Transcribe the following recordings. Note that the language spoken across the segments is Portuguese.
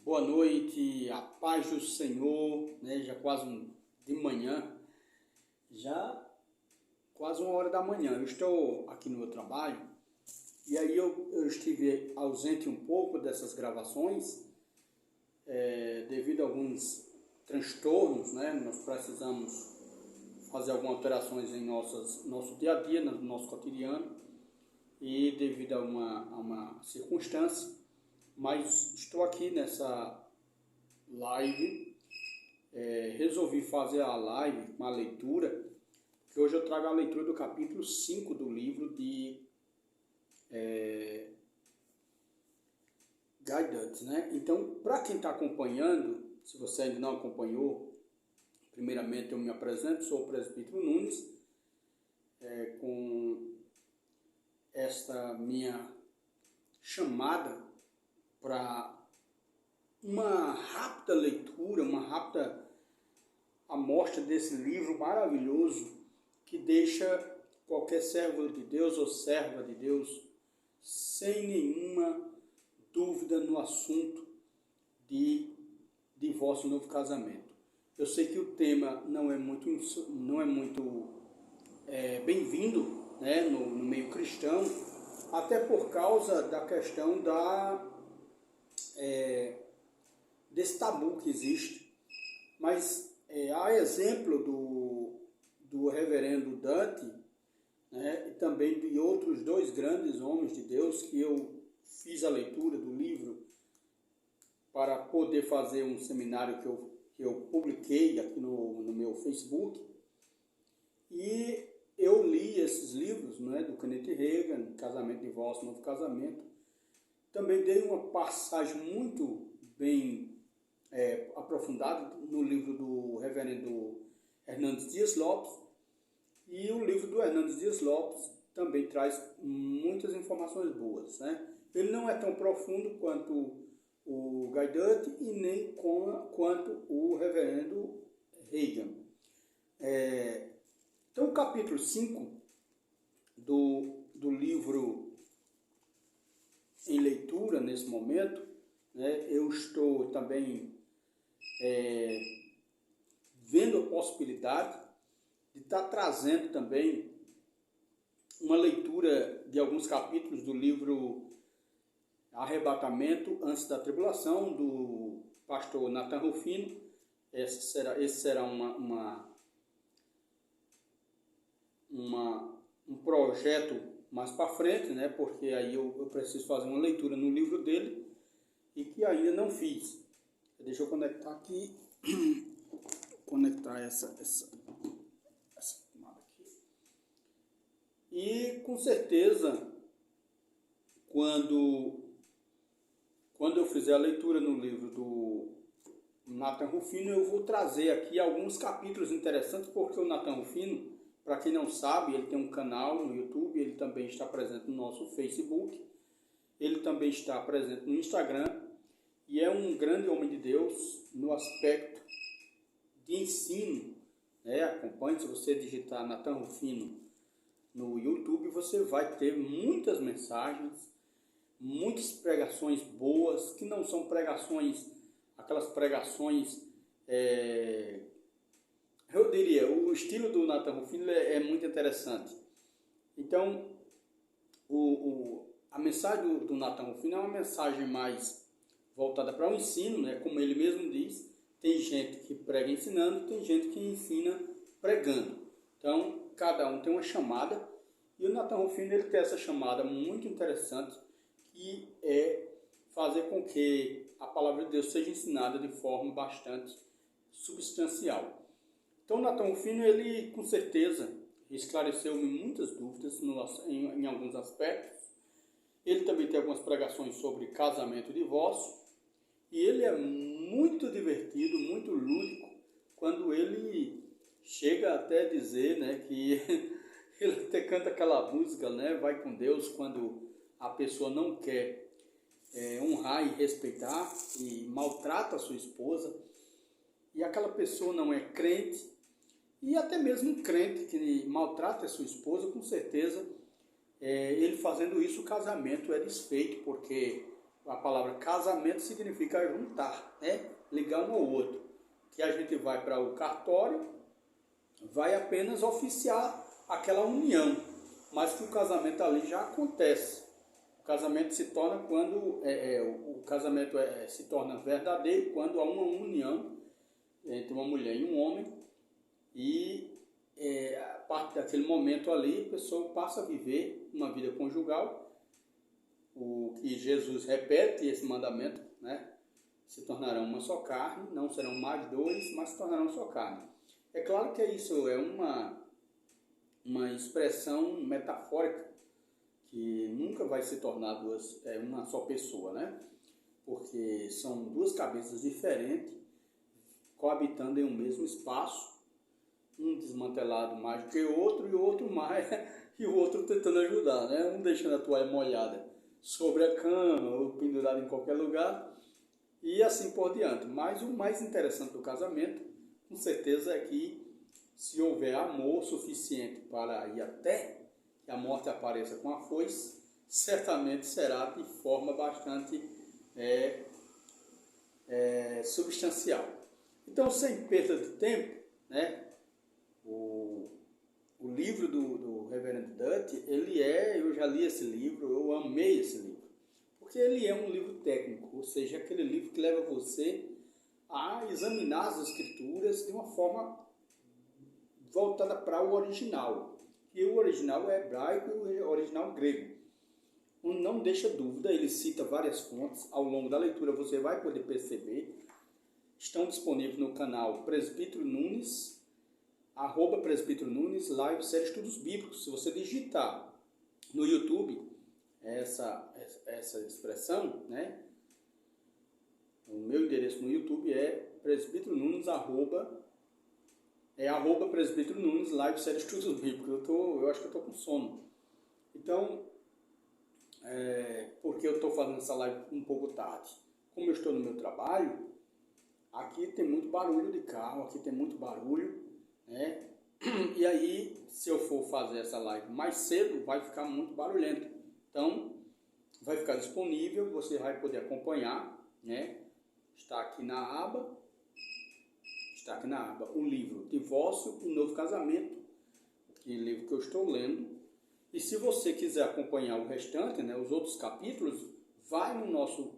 Boa noite, a paz do Senhor, né? Já quase de manhã, já quase 1 hora da manhã. Eu estou aqui no meu trabalho e aí eu estive ausente um pouco dessas gravações devido a alguns transtornos, né? Nós precisamos fazer algumas alterações em nosso dia a dia, no nosso cotidiano e devido a uma circunstância, mas estou aqui nessa live. Resolvi fazer a live, uma leitura, que hoje eu trago a leitura do capítulo 5 do livro de Guy Dutton, né? Então, para quem está acompanhando, se você ainda não acompanhou, primeiramente eu me apresento, sou o presbítero Nunes, com esta minha chamada para uma rápida leitura, uma rápida amostra desse livro maravilhoso que deixa qualquer servo de Deus ou serva de Deus sem nenhuma dúvida no assunto de divórcio e novo casamento. Eu sei que o tema não é muito bem-vindo, né, no meio cristão, até por causa da questão desse tabu que existe. Mas há exemplo do reverendo Dutton, né, e também de outros dois grandes homens de Deus que eu fiz a leitura do livro para poder fazer um seminário que eu publiquei aqui no meu Facebook. E eu li esses livros, né, do Kenneth Hagin, Casamento, Divórcio, Novo Casamento. Também dei uma passagem muito bem aprofundada no livro do reverendo Hernandes Dias Lopes. E o livro do Hernandes Dias Lopes também traz muitas informações boas, né? Ele não é tão profundo quanto o Guy Dutton e nem quanto o reverendo Hagin. Então, o capítulo 5 do livro em leitura nesse momento, né, eu estou também vendo a possibilidade de estar trazendo também uma leitura de alguns capítulos do livro Arrebatamento Antes da Tribulação, do pastor Nathan Rufino. Esse será um projeto mais para frente, né? Porque aí eu preciso fazer uma leitura no livro dele e que ainda não fiz. Deixa eu conectar aqui, conectar essa tomada aqui. E com certeza, quando eu fizer a leitura no livro do Nathan Rufino, eu vou trazer aqui alguns capítulos interessantes, porque o Nathan Rufino, para quem não sabe, ele tem um canal no YouTube, ele também está presente no nosso Facebook, ele também está presente no Instagram, e é um grande homem de Deus no aspecto de ensino, né? Acompanhe, se você digitar Nathan Rufino no YouTube, você vai ter muitas mensagens, muitas pregações boas, que não são pregações, aquelas pregações, eu diria, o estilo do Nathan Rufino é muito interessante. Então, a mensagem do Nathan Rufino é uma mensagem mais voltada para o ensino, né? Como ele mesmo diz, tem gente que prega ensinando, tem gente que ensina pregando. Então, cada um tem uma chamada, e o Nathan Rufino ele tem essa chamada muito interessante, que é fazer com que a palavra de Deus seja ensinada de forma bastante substancial. Então, o Nathan Rufino, ele com certeza esclareceu-me muitas dúvidas em alguns aspectos. Ele também tem algumas pregações sobre casamento e divórcio. E ele é muito divertido, muito lúdico, quando ele chega até a dizer, né, que ele até canta aquela música, né, Vai com Deus, quando a pessoa não quer honrar e respeitar e maltrata a sua esposa, e aquela pessoa não é crente, e até mesmo um crente que maltrata a sua esposa, com certeza, ele fazendo isso, o casamento é desfeito, porque A palavra casamento significa juntar, né? Ligar um ao outro. Que a gente vai para o cartório, vai apenas oficiar aquela união, mas que o casamento ali já acontece. O casamento se torna quando o casamento se torna verdadeiro quando há uma união entre uma mulher e um homem e a partir daquele momento ali a pessoa passa a viver uma vida conjugal. O que Jesus repete esse mandamento, né? Se tornarão uma só carne, não serão mais dois, mas se tornarão só carne. É claro que isso é uma expressão metafórica, que nunca vai se tornar uma só pessoa, né? Porque são duas cabeças diferentes, coabitando em um mesmo espaço, um desmantelado mais do que o outro, e o outro mais, e o outro tentando ajudar, né? Um deixando a toalha molhada sobre a cama, ou pendurado em qualquer lugar, e assim por diante. Mas o mais interessante do casamento, com certeza, é que se houver amor suficiente para ir até que a morte apareça com a foice, certamente será de forma bastante substancial. Então, sem perda de tempo, né, o livro do Reverendo Dutt, eu já li esse livro, eu amei esse livro, porque ele é um livro técnico, ou seja, aquele livro que leva você a examinar as escrituras de uma forma voltada para o original, e o original é hebraico e o original grego. Não deixa dúvida, ele cita várias fontes, ao longo da leitura você vai poder perceber. Estão disponíveis no canal Presbítero Nunes, @Presbítero Nunes, live série Estudos Bíblicos. Se você digitar no YouTube essa expressão, né? O meu endereço no YouTube é Presbítero Nunes, Presbítero Nunes, live série Estudos Bíblicos. Eu acho que eu estou com sono. Então, porque eu estou fazendo essa live um pouco tarde. Como eu estou no meu trabalho, aqui tem muito barulho de carro, aqui tem muito barulho, né? E aí, se eu for fazer essa live mais cedo, vai ficar muito barulhento. Então, vai ficar disponível, você vai poder acompanhar, né? Está aqui na aba o livro Divórcio e Novo Casamento, que é o livro que eu estou lendo. E se você quiser acompanhar o restante, né, os outros capítulos, vai no nosso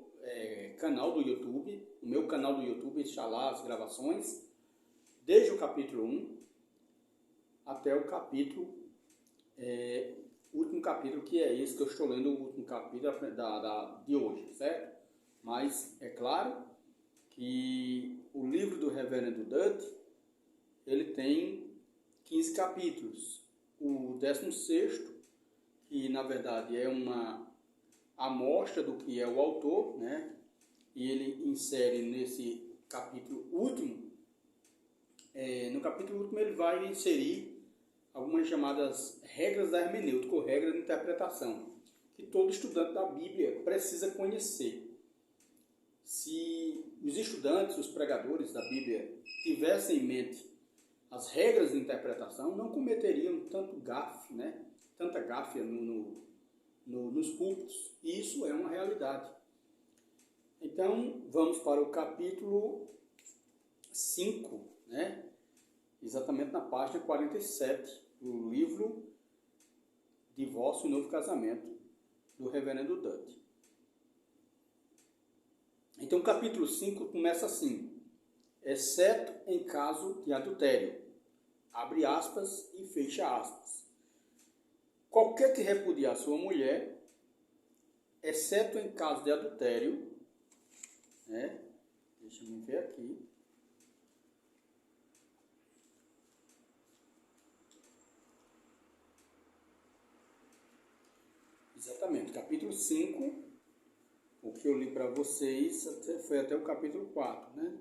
canal do YouTube, o meu canal do YouTube, está lá as gravações, desde o capítulo 1 até o capítulo, último capítulo, que é esse que eu estou lendo, o último capítulo de hoje, certo? Mas é claro que o livro do Reverendo Dutt, ele tem 15 capítulos. O 16º, que na verdade é uma amostra do que é o autor, né? E ele insere nesse capítulo último, no capítulo último ele vai inserir algumas chamadas regras da hermenêutica, ou regras de interpretação, que todo estudante da Bíblia precisa conhecer. Se os estudantes, os pregadores da Bíblia tivessem em mente as regras de interpretação, não cometeriam tanta gáfia nos púlpitos. E isso é uma realidade. Então, vamos para o capítulo 5, né? Exatamente na página 47, do livro Divórcio e Novo Casamento, do Reverendo Dutt. Então, o capítulo 5 começa assim: exceto em caso de adultério, abre aspas e fecha aspas. Qualquer que repudiar sua mulher, exceto em caso de adultério, né? Deixa eu ver aqui. Exatamente, capítulo 5, o que eu li para vocês foi até o capítulo 4, né?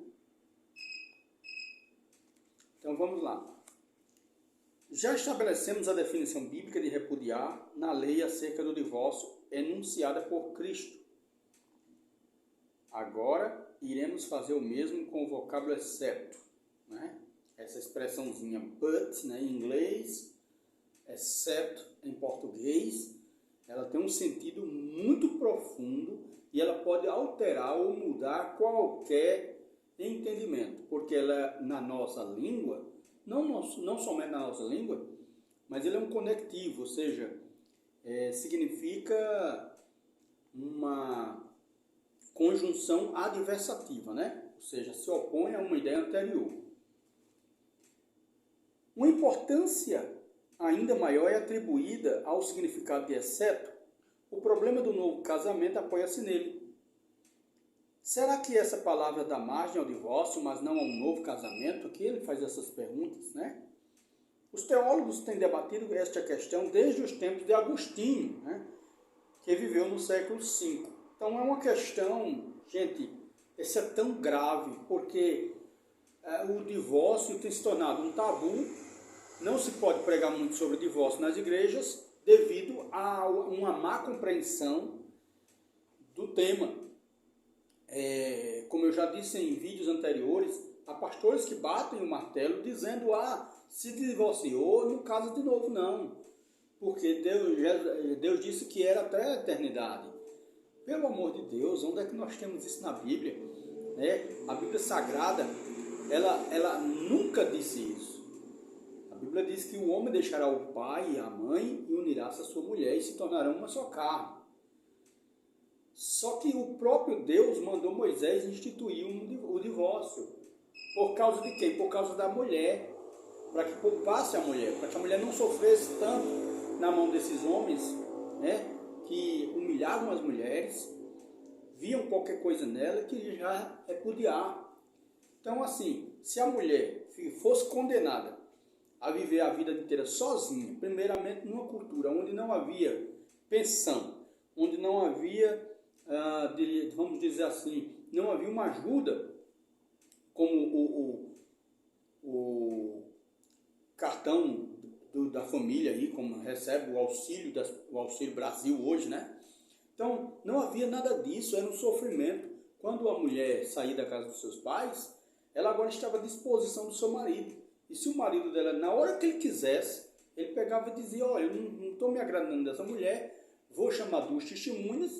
Então vamos lá. Já estabelecemos a definição bíblica de repudiar na lei acerca do divórcio enunciada por Cristo. Agora iremos fazer o mesmo com o vocábulo exceto, né? Essa expressãozinha but, né, em inglês, exceto em português, ela tem um sentido muito profundo e ela pode alterar ou mudar qualquer entendimento, porque ela na nossa língua, não somente na nossa língua, mas ele é um conectivo, ou seja, significa uma conjunção adversativa, né? Ou seja, se opõe a uma ideia anterior. Uma importância ainda maior é atribuída ao significado de exceto. O problema do novo casamento apoia-se nele. Será que essa palavra dá margem ao divórcio, mas não a um novo casamento? Aqui ele faz essas perguntas, né? Os teólogos têm debatido esta questão desde os tempos de Agostinho, né? Que viveu no século V. Então é uma questão, gente, isso é tão grave, porque o divórcio tem se tornado um tabu. Não se pode pregar muito sobre divórcio nas igrejas devido a uma má compreensão do tema. Como eu já disse em vídeos anteriores, há pastores que batem o martelo dizendo, se divorciou, não casa de novo não, porque Deus disse que era até a eternidade. Pelo amor de Deus, onde é que nós temos isso na Bíblia? A Bíblia Sagrada, ela nunca disse isso. A Bíblia diz que o homem deixará o pai e a mãe e unirá-se à sua mulher e se tornarão uma só carne. Só que o próprio Deus mandou Moisés instituir o divórcio. Por causa de quem? Por causa da mulher. Para que poupasse a mulher, para que a mulher não sofresse tanto na mão desses homens, né, que humilhavam as mulheres, viam qualquer coisa nela que já repudiar. Então, assim, se a mulher fosse condenada a viver a vida inteira sozinha, primeiramente numa cultura onde não havia pensão, onde não havia, vamos dizer assim, não havia uma ajuda, como o cartão da família, aí, como recebe o Auxílio Brasil hoje, né? Então, não havia nada disso, era um sofrimento. Quando a mulher saía da casa dos seus pais, ela agora estava à disposição do seu marido. E se o marido dela, na hora que ele quisesse, ele pegava e dizia, olha, eu não estou me agradando dessa mulher, vou chamar 2 testemunhas,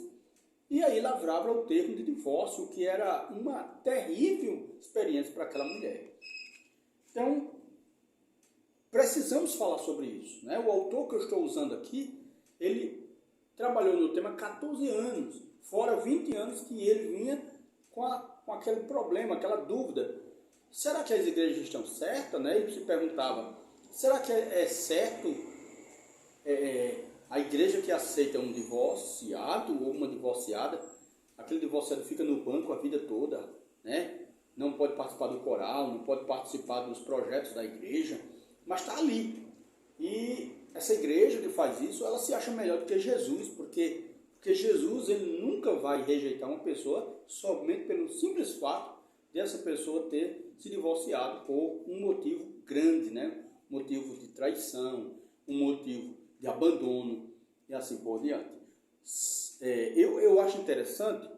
e aí lavrava o termo de divórcio, que era uma terrível experiência para aquela mulher. Então, precisamos falar sobre isso, né? O autor que eu estou usando aqui, ele trabalhou no tema 14 anos, fora 20 anos que ele vinha com aquele problema, aquela dúvida. Será que as igrejas estão certas? Né? Ele se perguntava, será que é certo a igreja que aceita um divorciado ou uma divorciada, aquele divorciado fica no banco a vida toda, né? Não pode participar do coral, não pode participar dos projetos da igreja, mas está ali. E essa igreja que faz isso, ela se acha melhor do que Jesus, porque Jesus, ele nunca vai rejeitar uma pessoa somente pelo simples fato dessa pessoa ter se divorciado por um motivo grande, né? Um motivo de traição, um motivo de abandono e assim por diante. Eu acho interessante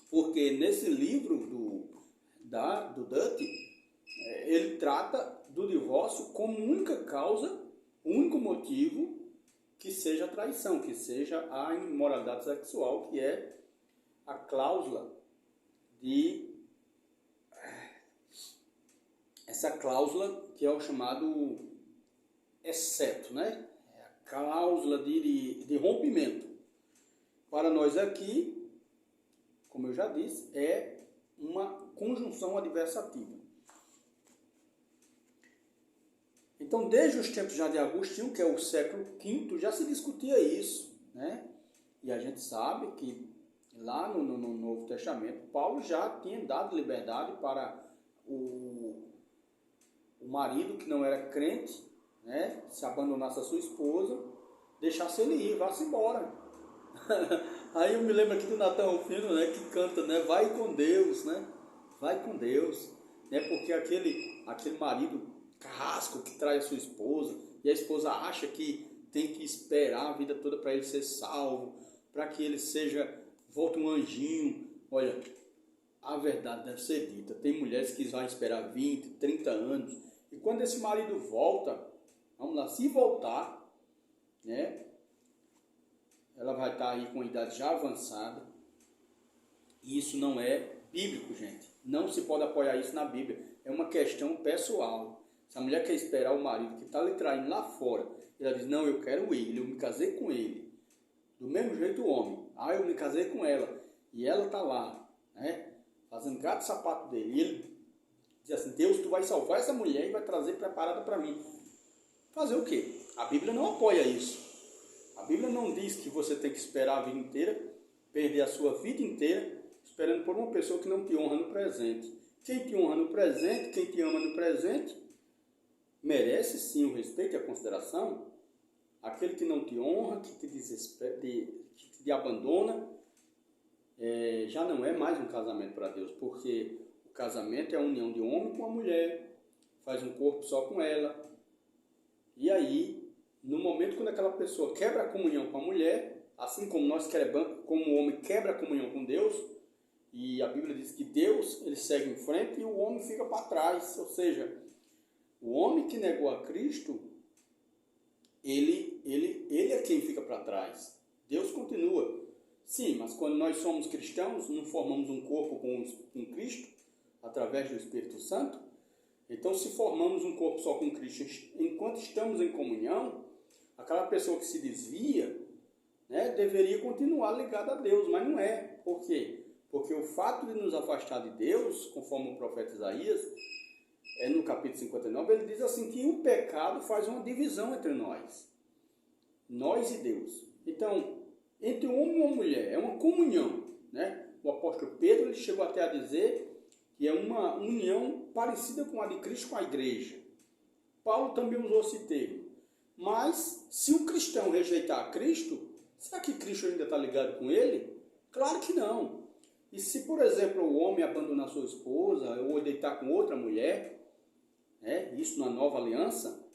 porque nesse livro do Dutt, ele trata do divórcio como única causa, único motivo que seja a traição, que seja a imoralidade sexual, que é a cláusula essa cláusula que é o chamado exceto, né? É a cláusula de rompimento. Para nós aqui, como eu já disse, é uma conjunção adversativa. Então, desde os tempos já de Agostinho, que é o século V, já se discutia isso, né? E a gente sabe que lá no Novo Testamento, Paulo já tinha dado liberdade para o marido que não era crente, né, se abandonasse a sua esposa, deixasse ele ir, vá-se embora. Aí eu me lembro aqui do Natan Rufino, né, que canta, né, vai com Deus, né, vai com Deus, né, porque aquele marido carrasco que trai a sua esposa, e a esposa acha que tem que esperar a vida toda para ele ser salvo, para que ele volte um anjinho. Olha, a verdade deve ser dita, tem mulheres que vão esperar 20, 30 anos, e quando esse marido volta, vamos lá, se voltar, né, ela vai estar aí com a idade já avançada. E isso não é bíblico, gente. Não se pode apoiar isso na Bíblia. É uma questão pessoal. Se a mulher quer esperar o marido que está lhe traindo lá fora, e ela diz, não, eu quero ele, eu me casei com ele. Do mesmo jeito o homem, eu me casei com ela, e ela está lá, né, fazendo gato e sapato dele. E ele diz assim, Deus, tu vai salvar essa mulher e vai trazer preparada para mim. Fazer o quê? A Bíblia não apoia isso. A Bíblia não diz que você tem que esperar a vida inteira, perder a sua vida inteira, esperando por uma pessoa que não te honra no presente. Quem te honra no presente, quem te ama no presente, merece sim o respeito e a consideração. Aquele que não te honra, que te desespera, que te abandona, já não é mais um casamento para Deus, porque o casamento é a união de um homem com uma mulher, faz um corpo só com ela. E aí, no momento quando aquela pessoa quebra a comunhão com a mulher, assim como como o homem quebra a comunhão com Deus, e a Bíblia diz que Deus, ele segue em frente e o homem fica para trás. Ou seja, o homem que negou a Cristo, ele é quem fica para trás. Deus continua. Sim, mas quando nós somos cristãos, não formamos um corpo com Cristo, através do Espírito Santo. Então, se formamos um corpo só com Cristo, enquanto estamos em comunhão, aquela pessoa que se desvia, né, deveria continuar ligada a Deus, mas não é. Por quê? Porque o fato de nos afastar de Deus, conforme o profeta Isaías, no capítulo 59, ele diz assim que o pecado faz uma divisão entre nós e Deus. Então, entre um homem e uma mulher, é uma comunhão, né? O apóstolo Pedro, ele chegou até a dizer que é uma união parecida com a de Cristo com a igreja. Paulo também usou esse termo. Mas, se o cristão rejeitar Cristo, será que Cristo ainda está ligado com ele? Claro que não. E se, por exemplo, o homem abandonar sua esposa ou deitar com outra mulher, isso na nova aliança,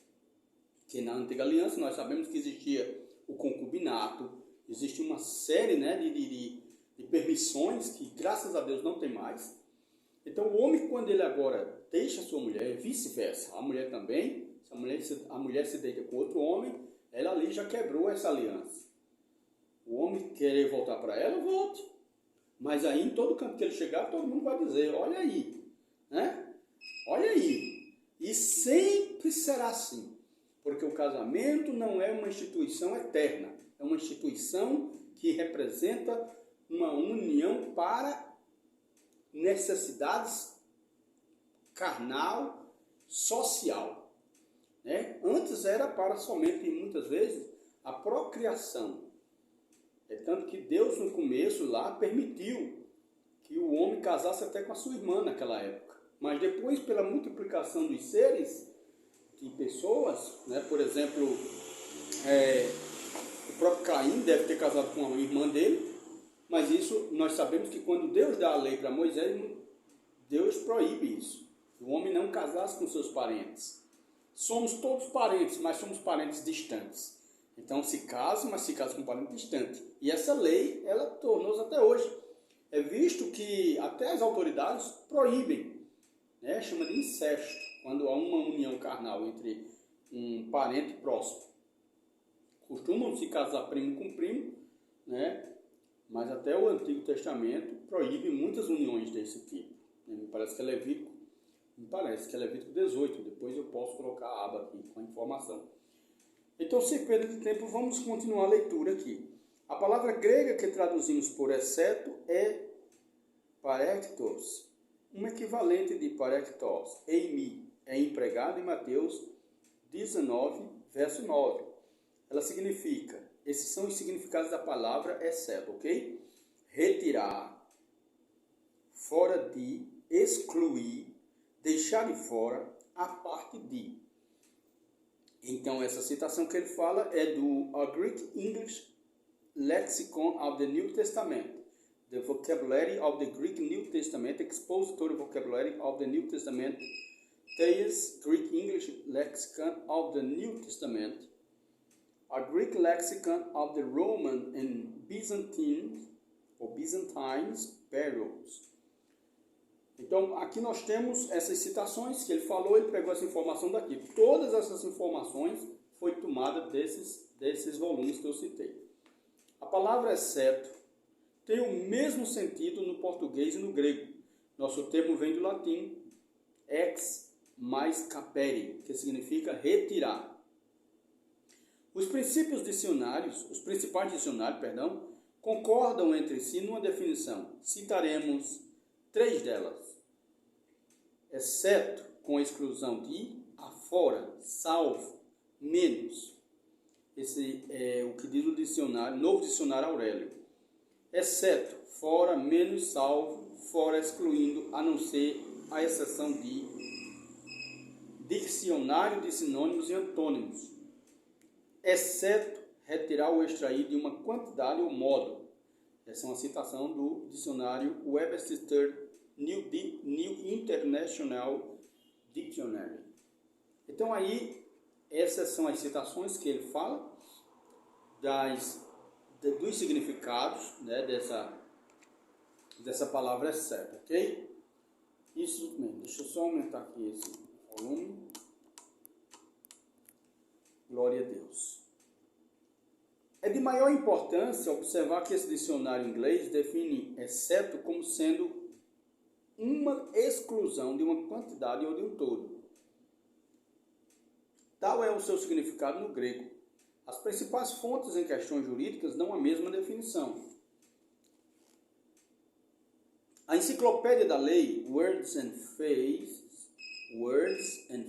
que na antiga aliança nós sabemos que existia o concubinato, existe uma série, né, de permissões que graças a Deus não tem mais. Então o homem, quando ele agora deixa a sua mulher, vice-versa, a mulher também, se a mulher se deita com outro homem, ela ali já quebrou essa aliança. O homem querer voltar para ela, volte. Mas aí em todo canto que ele chegar, todo mundo vai dizer, olha aí, né? Olha aí. E sempre será assim, porque o casamento não é uma instituição eterna, é uma instituição que representa uma união para necessidades carnal, social. Né? Antes era para somente, muitas vezes, a procriação. É tanto que Deus, no começo lá, permitiu que o homem casasse até com a sua irmã naquela época. Mas depois, pela multiplicação dos seres, de pessoas, né? Por exemplo, o próprio Caim deve ter casado com a irmã dele, mas isso nós sabemos que quando Deus dá a lei para Moisés, Deus proíbe isso. O homem não casasse com seus parentes. Somos todos parentes, mas somos parentes distantes. Então se casa, mas se casa com um parente distante. E essa lei, ela tornou-se até hoje. É visto que até as autoridades proíbem, né? Chama de incesto, quando há uma união carnal entre um parente próximo. Costumam se casar primo com primo, né? Mas até o Antigo Testamento proíbe muitas uniões desse tipo. Me parece que é Levítico 18, depois eu posso colocar a aba aqui com a informação. Então, sem perda de tempo, vamos continuar a leitura aqui. A palavra grega que traduzimos por exceto é parektos, um equivalente de parektos, eimi, é empregado em Mateus 19, verso 9. Ela significa, esses são os significados da palavra exceto, ok? Retirar, fora de, excluir, deixar de fora, a parte de. Então, essa citação que ele fala é do Greek English Lexicon of the New Testament. The vocabulary of the Greek New Testament, expository vocabulary of the New Testament, Thayer's Greek English Lexicon of the New Testament, a Greek Lexicon of the Roman and Byzantine periods. Então, aqui nós temos essas citações que ele falou, ele pegou essa informação daqui. Todas essas informações foi tomada desses volumes que eu citei. A palavra exceto tem o mesmo sentido no português e no grego. Nosso termo vem do latim ex mais capere, que significa retirar. Os principais dicionários, concordam entre si numa definição. Citaremos 3 delas. Exceto, com a exclusão de, afora, salvo, menos. Esse é o que diz o dicionário, novo dicionário Aurélio. Exceto, fora, menos, salvo, fora, excluindo, a não ser, a exceção de. Dicionário de sinônimos e antônimos. Exceto, retirar ou extrair de uma quantidade ou modo. Essa é uma citação do dicionário Webster New International Dictionary. Então aí, essas são as citações que ele fala dos significados, né, dessa palavra exceto, ok? Isso mesmo. Deixa eu só aumentar aqui esse volume. Glória a Deus. É de maior importância observar que esse dicionário inglês define exceto como sendo uma exclusão de uma quantidade ou de um todo. Tal é o seu significado no grego. As principais fontes em questões jurídicas dão a mesma definição. A Enciclopédia da Lei, Words and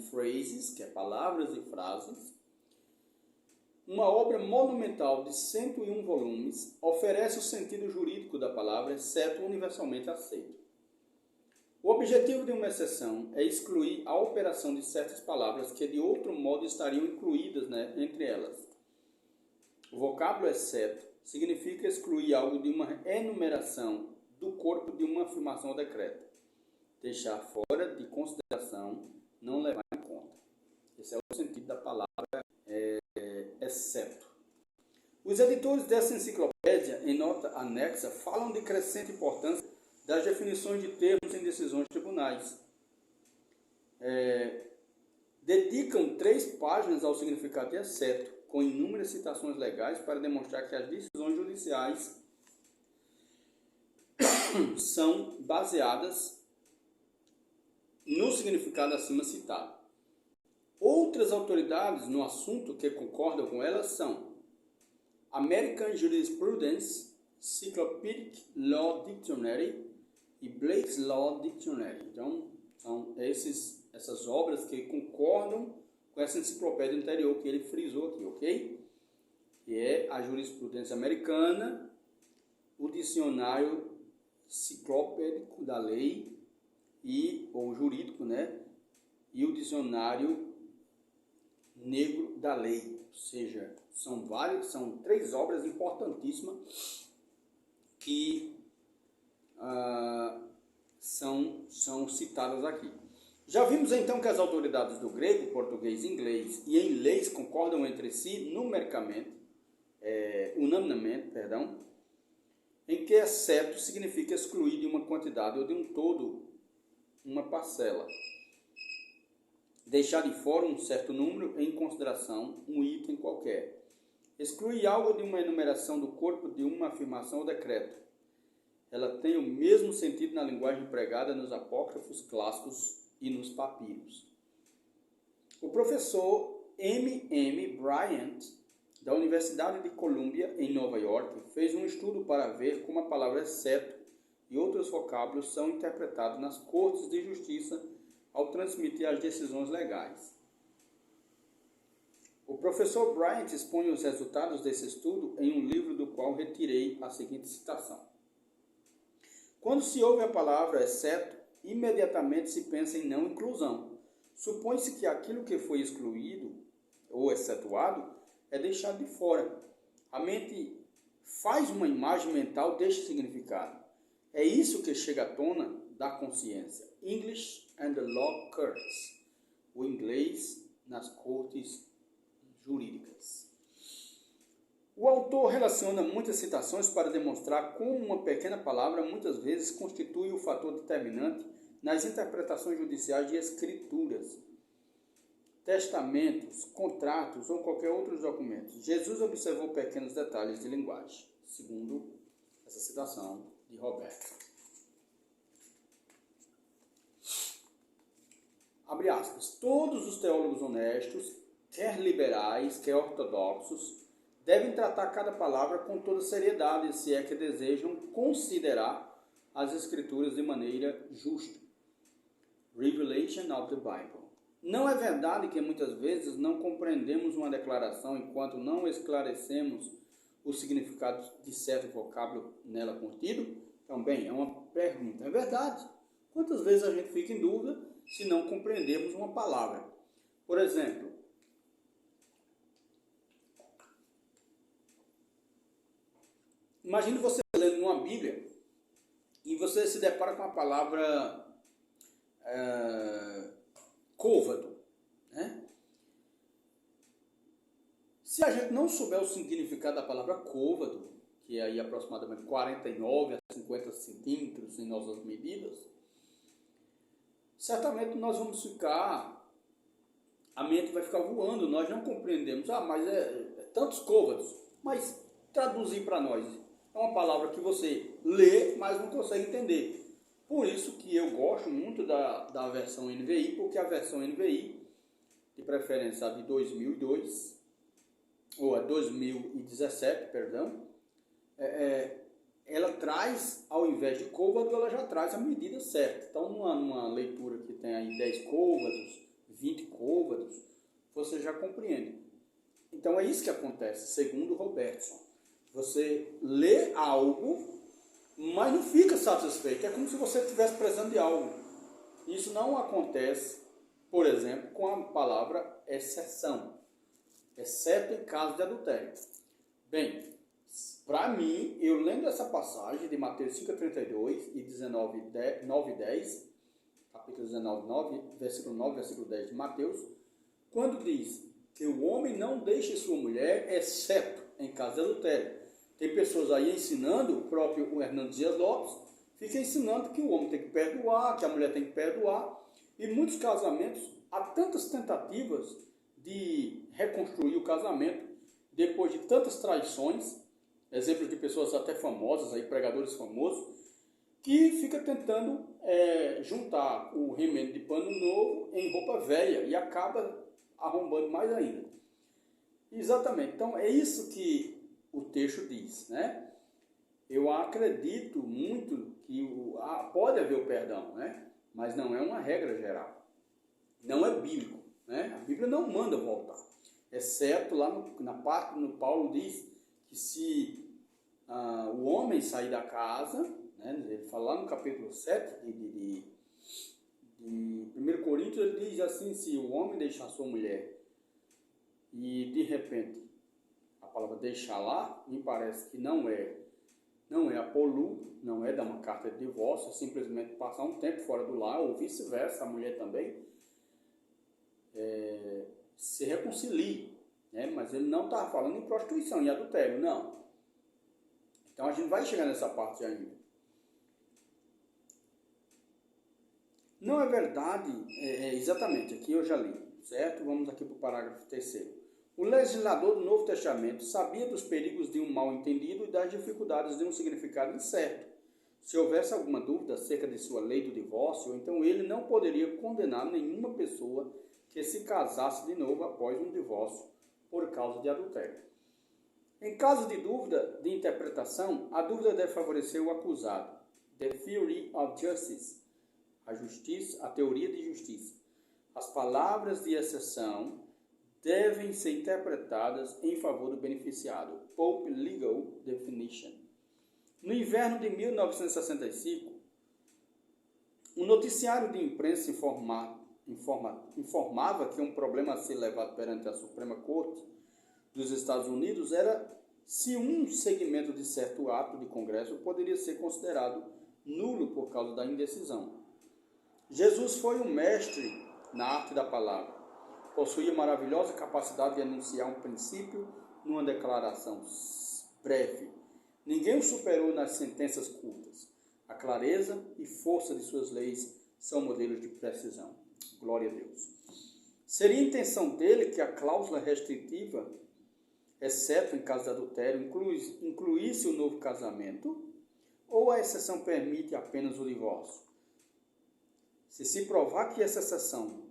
Phrases, que é palavras e frases, uma obra monumental de 101 volumes, oferece o sentido jurídico da palavra, exceto universalmente aceito. O objetivo de uma exceção é excluir a operação de certas palavras que de outro modo estariam incluídas, né, entre elas. O vocábulo exceto significa excluir algo de uma enumeração do corpo de uma afirmação ou decreto. Deixar fora de consideração, não levar em conta. Esse é o sentido da palavra exceto. Os editores dessa enciclopédia, em nota anexa, falam de crescente importância das definições de termos em decisões de tribunais. Dedicam 3 páginas ao significado de exceto, com inúmeras citações legais para demonstrar que as decisões judiciais são baseadas no significado acima citado. Outras autoridades no assunto que concordam com elas são American Jurisprudence, Encyclopedic Law Dictionary e Blake's Law Dictionary. Então, são essas obras que concordam com essa enciclopédia anterior que ele frisou aqui, ok? Que é a jurisprudência americana, o dicionário enciclopédico da lei, ou jurídico, né? E o dicionário negro da lei. Ou seja, são 3 obras importantíssimas que são citadas aqui. Já vimos então que as autoridades do grego, português e inglês e em leis concordam entre si unanimemente, em que exceto significa excluir de uma quantidade ou de um todo uma parcela. Deixar de fora um certo número em consideração um item qualquer. Excluir algo de uma enumeração do corpo de uma afirmação ou decreto. Ela tem o mesmo sentido na linguagem empregada nos apócrifos clássicos e nos papiros. O professor M. Bryant, da Universidade de Columbia, em Nova York, fez um estudo para ver como a palavra exceto e outros vocábulos são interpretados nas cortes de justiça ao transmitir as decisões legais. O professor Bryant expõe os resultados desse estudo em um livro do qual retirei a seguinte citação. Quando se ouve a palavra exceto, imediatamente se pensa em não inclusão. Supõe-se que aquilo que foi excluído ou excetuado é deixado de fora. A mente faz uma imagem mental deste significado. É isso que chega à tona da consciência. English and the Law Courts. O inglês nas cortes jurídicas. O autor relaciona muitas citações para demonstrar como uma pequena palavra muitas vezes constitui o fator determinante nas interpretações judiciais de escrituras, testamentos, contratos ou qualquer outros documentos. Jesus observou pequenos detalhes de linguagem. segundo essa citação de Robertson. Abre aspas. Todos os teólogos honestos, quer liberais, quer ortodoxos, devem tratar cada palavra com toda seriedade, se é que desejam considerar as Escrituras de maneira justa. Revelation of the Bible. Não é verdade que muitas vezes não compreendemos uma declaração enquanto não esclarecemos o significado de certo vocábulo nela contido? Também é uma pergunta. É verdade. Quantas vezes a gente fica em dúvida se não compreendemos uma palavra? Por exemplo, imagine você lendo uma Bíblia e você se depara com a palavra côvado, né? Se a gente não souber o significado da palavra côvado, que é aí aproximadamente 49 a 50 centímetros em nossas medidas, certamente nós vamos ficar, a mente vai ficar voando, nós não compreendemos. Mas é tantos côvados, mas traduzir para nós é uma palavra que você lê, mas não consegue entender. Por isso que eu gosto muito da versão NVI, porque a versão NVI, de preferência a de 2002, ou a 2017, perdão, ela traz, ao invés de côvado, ela já traz a medida certa. Então, numa leitura que tem aí 10 côvados, 20 côvados, você já compreende. Então, é isso que acontece, segundo Robertson. Você lê algo, mas não fica satisfeito. É como se você estivesse precisando de algo. Isso não acontece, por exemplo, com a palavra exceção, exceto em caso de adultério. Bem, para mim, eu lendo essa passagem de Mateus 5,32 e 9 e 10, capítulo 19, versículo 9, versículo 10 de Mateus, quando diz que o homem não deixe sua mulher, exceto em caso de adultério. Tem pessoas aí ensinando, o próprio Hernando Dias Lopes, fica ensinando que o homem tem que perdoar, que a mulher tem que perdoar. E muitos casamentos, há tantas tentativas de reconstruir o casamento, depois de tantas traições, exemplos de pessoas até famosas, aí, pregadores famosos, que fica tentando juntar o remendo de pano novo em roupa velha e acaba arrombando mais ainda. Exatamente. Então, é isso que o texto diz, né? Eu acredito muito que pode haver o perdão, né? Mas não é uma regra geral. Não é bíblico, né? A Bíblia não manda voltar. Exceto lá na parte no Paulo diz que se o homem sair da casa, né? Ele fala lá no capítulo 7 de 1 Coríntios, ele diz assim, se o homem deixar sua mulher e de repente a palavra deixar lá, me parece que não é apolu, não é dar uma carta de divórcio, é simplesmente passar um tempo fora do lar, ou vice-versa, a mulher também se reconcilie, né? Mas ele não está falando em prostituição, em adultério, não. Então a gente vai chegar nessa parte ainda. Não é verdade, exatamente, aqui eu já li, certo? Vamos aqui para o parágrafo 3º. O legislador do Novo Testamento sabia dos perigos de um mal-entendido e das dificuldades de um significado incerto. Se houvesse alguma dúvida acerca de sua lei do divórcio, então ele não poderia condenar nenhuma pessoa que se casasse de novo após um divórcio por causa de adultério. Em caso de dúvida de interpretação, a dúvida deve favorecer o acusado. The theory of justice, a teoria de justiça. As palavras de exceção devem ser interpretadas em favor do beneficiado. Pope Legal Definition. No inverno de 1965, um noticiário de imprensa informava que um problema a ser levado perante a Suprema Corte dos Estados Unidos era se um segmento de certo ato de Congresso poderia ser considerado nulo por causa da indecisão. Jesus foi um mestre na arte da palavra. Possuía maravilhosa capacidade de anunciar um princípio numa declaração breve. Ninguém o superou nas sentenças curtas. A clareza e força de suas leis são modelos de precisão. Glória a Deus. Seria a intenção dele que a cláusula restritiva exceto em caso de adultério, incluir-se o novo casamento, ou a exceção permite apenas o divórcio? Se provar que essa exceção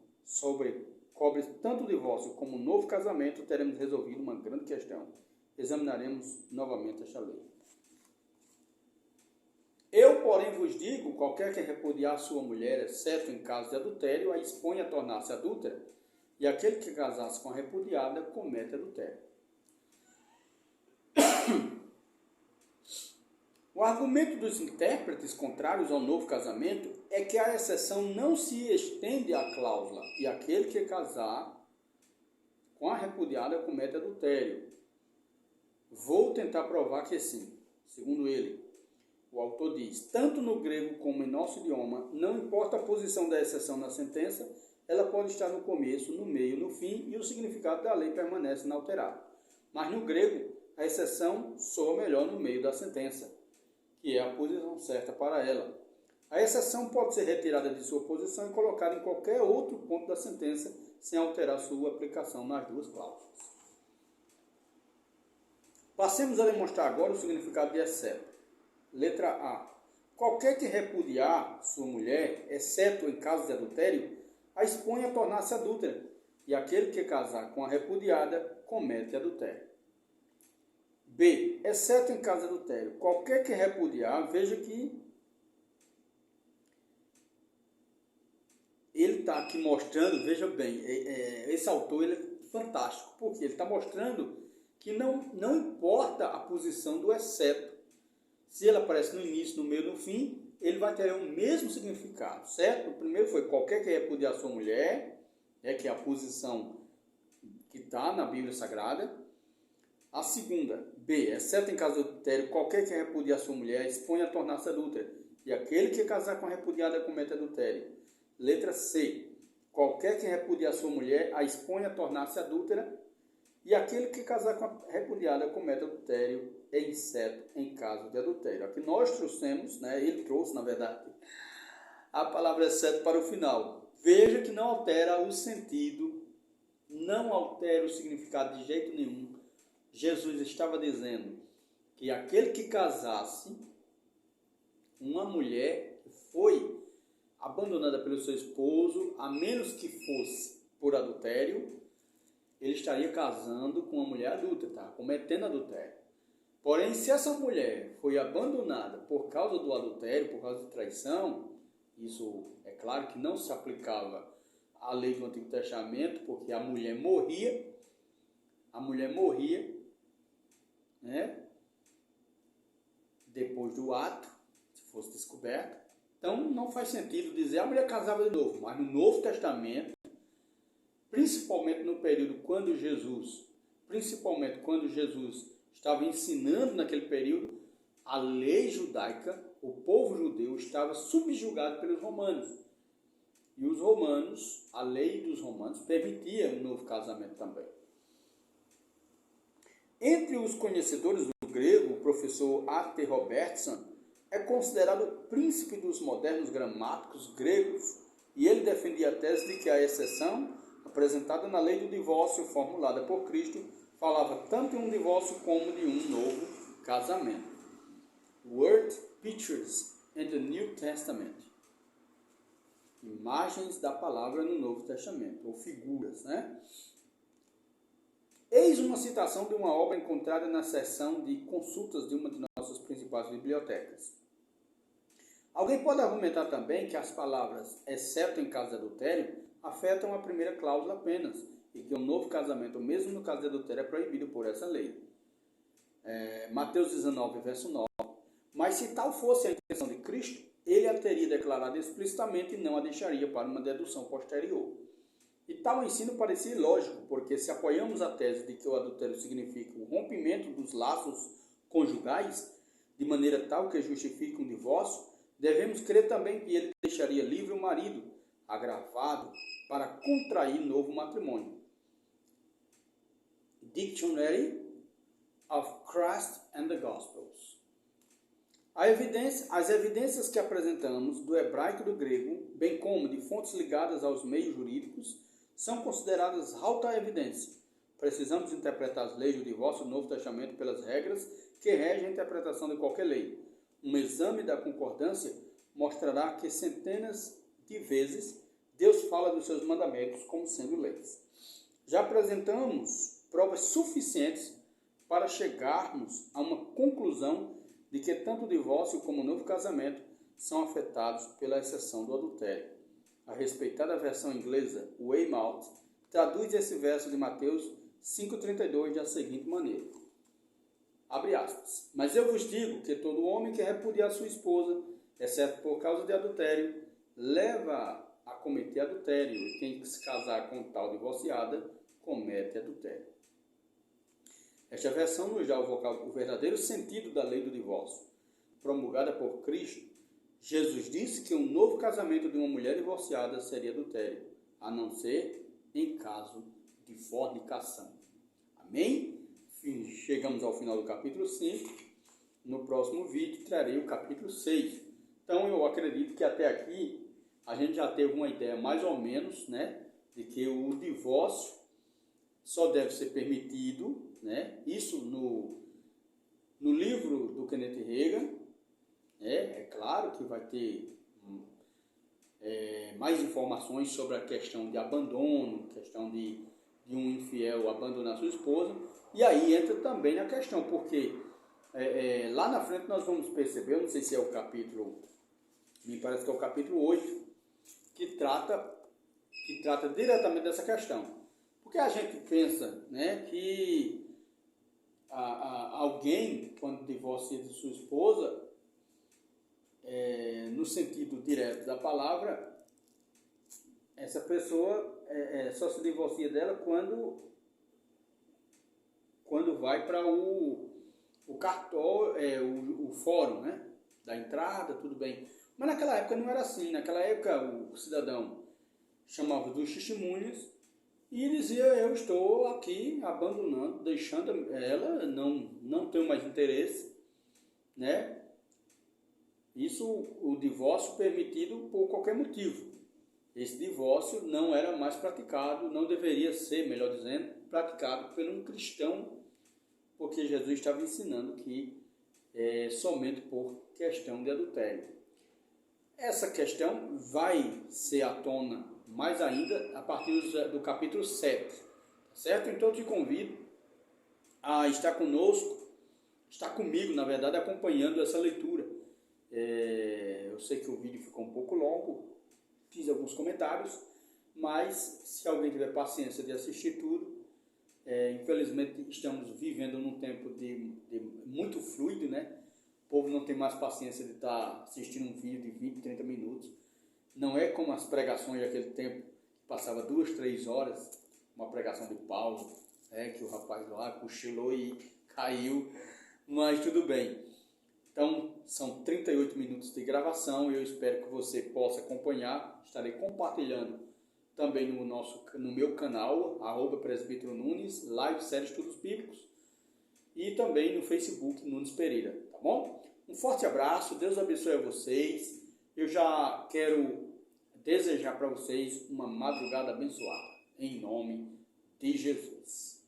cobre tanto o divórcio como o novo casamento, teremos resolvido uma grande questão. Examinaremos novamente esta lei. Eu, porém, vos digo, qualquer que repudiar sua mulher, exceto em caso de adultério, a expõe a tornar-se adúltera, e aquele que casar-se com a repudiada comete adultério. O argumento dos intérpretes contrários ao novo casamento é que a exceção não se estende à cláusula, e aquele que casar com a repudiada comete adultério. Vou tentar provar que sim. Segundo ele, o autor diz, tanto no grego como em nosso idioma, não importa a posição da exceção na sentença, ela pode estar no começo, no meio, no fim, e o significado da lei permanece inalterado. Mas no grego, a exceção soa melhor no meio da sentença, que é a posição certa para ela. A exceção pode ser retirada de sua posição e colocada em qualquer outro ponto da sentença, sem alterar sua aplicação nas duas cláusulas. Passemos a demonstrar agora o significado de exceto. Letra A. Qualquer que repudiar sua mulher, exceto em caso de adultério, a expõe a tornar-se adúltera, e aquele que casar com a repudiada comete adultério. B. Exceto em caso de adultério, qualquer que repudiar, veja que ele está aqui mostrando, veja bem, esse autor ele é fantástico, porque ele está mostrando que não importa a posição do exceto. Se ele aparece no início, no meio, no fim, ele vai ter o mesmo significado, certo? O primeiro foi qualquer que repudiar sua mulher, que é a posição que está na Bíblia Sagrada. A segunda, B, exceto em caso de adultério, qualquer que repudiar sua mulher expõe a tornar-se adúltera, e aquele que casar com a repudiada comete adultério. Letra C, qualquer que repudiar sua mulher a expõe a tornar-se adúltera, e aquele que casar com a repudiada comete adultério, exceto em caso de adultério. Aqui nós trouxemos, ele trouxe, na verdade, a palavra exceto para o final. Veja que não altera o sentido, não altera o significado de jeito nenhum. Jesus estava dizendo que aquele que casasse uma mulher que foi abandonada pelo seu esposo, a menos que fosse por adultério, ele estaria casando com uma mulher adulta, tá? Cometendo adultério. Porém, se essa mulher foi abandonada por causa do adultério, por causa de traição, isso é claro que não se aplicava à lei do Antigo Testamento, porque a mulher morria, depois do ato, se fosse descoberto. Então, não faz sentido dizer a mulher casava de novo, mas no Novo Testamento, principalmente no período quando Jesus estava ensinando naquele período, a lei judaica, o povo judeu estava subjugado pelos romanos. E os romanos, a lei dos romanos, permitia um novo casamento também. Entre os conhecedores do grego, o professor A.T. Robertson é considerado o príncipe dos modernos gramáticos gregos, e ele defendia a tese de que a exceção apresentada na lei do divórcio formulada por Cristo falava tanto em um divórcio como de um novo casamento. Word Pictures in the New Testament. Imagens da palavra no Novo Testamento, ou figuras, Eis uma citação de uma obra encontrada na seção de consultas de uma de nossas principais bibliotecas. Alguém pode argumentar também que as palavras, exceto em caso de adultério, afetam a primeira cláusula apenas, e que o novo casamento, mesmo no caso de adultério, é proibido por essa lei. Mateus 19, verso 9. Mas se tal fosse a intenção de Cristo, ele a teria declarado explicitamente e não a deixaria para uma dedução posterior. E tal ensino parecia ilógico, porque se apoiamos a tese de que o adultério significa o rompimento dos laços conjugais, de maneira tal que justifique um divórcio, devemos crer também que ele deixaria livre o marido, agravado, para contrair novo matrimônio. Dictionary of Christ and the Gospels. As evidências que apresentamos do hebraico e do grego, bem como de fontes ligadas aos meios jurídicos, são consideradas alta evidência, precisamos interpretar as leis do divórcio do Novo Testamento pelas regras que regem a interpretação de qualquer lei. Um exame da concordância mostrará que centenas de vezes Deus fala dos seus mandamentos como sendo leis. Já apresentamos provas suficientes para chegarmos a uma conclusão de que tanto o divórcio como o novo casamento são afetados pela exceção do adultério. A respeitada versão inglesa, Weymouth, traduz esse verso de Mateus 5,32 da seguinte maneira, abre aspas, mas eu vos digo que todo homem que repudiar sua esposa, exceto por causa de adultério, leva a cometer adultério, e quem se casar com tal divorciada, comete adultério. Esta versão nos dá o verdadeiro sentido da lei do divórcio. Promulgada por Cristo, Jesus disse que um novo casamento de uma mulher divorciada seria adultério, a não ser em caso de fornicação. Amém? Chegamos ao final do capítulo 5. No próximo vídeo trarei o capítulo 6. Então eu acredito que até aqui a gente já teve uma ideia mais ou menos, né, de que o divórcio só deve ser permitido, né, isso no livro do Kenneth Hagin. É claro que vai ter mais informações sobre a questão de abandono, questão de um infiel abandonar sua esposa. E aí entra também na questão, porque lá na frente nós vamos perceber, eu não sei se é o capítulo, me parece que é o capítulo 8, que trata diretamente dessa questão. Porque a gente pensa, né, que alguém, quando divorcia de sua esposa, no sentido direto da palavra, essa pessoa só se divorcia dela quando vai para o cartório, o fórum, né, da entrada, tudo bem. Mas naquela época não era assim. Naquela época o cidadão chamava dos testemunhas e dizia, eu estou aqui abandonando, deixando ela, não tenho mais interesse, né? Isso, o divórcio permitido por qualquer motivo. Esse divórcio não era mais praticado, não deveria ser, melhor dizendo, praticado por um cristão, porque Jesus estava ensinando que somente por questão de adultério. Essa questão vai ser à tona mais ainda a partir do capítulo 7, certo? Então eu te convido a estar conosco, estar comigo, na verdade, acompanhando essa leitura. Eu sei que o vídeo ficou um pouco longo, fiz alguns comentários, mas se alguém tiver paciência de assistir tudo, infelizmente estamos vivendo num tempo de muito fluido, né? O povo não tem mais paciência de estar assistindo um vídeo de 20, 30 minutos. Não é como as pregações daquele tempo, que passava 2, 3 horas, uma pregação de Paulo, que o rapaz lá cochilou e caiu, mas tudo bem. Então, são 38 minutos de gravação e eu espero que você possa acompanhar. Estarei compartilhando também no meu canal, @presbítero Nunes, live série Estudos Bíblicos, e também no Facebook, Nunes Pereira, tá bom? Um forte abraço, Deus abençoe a vocês. Eu já quero desejar para vocês uma madrugada abençoada, em nome de Jesus.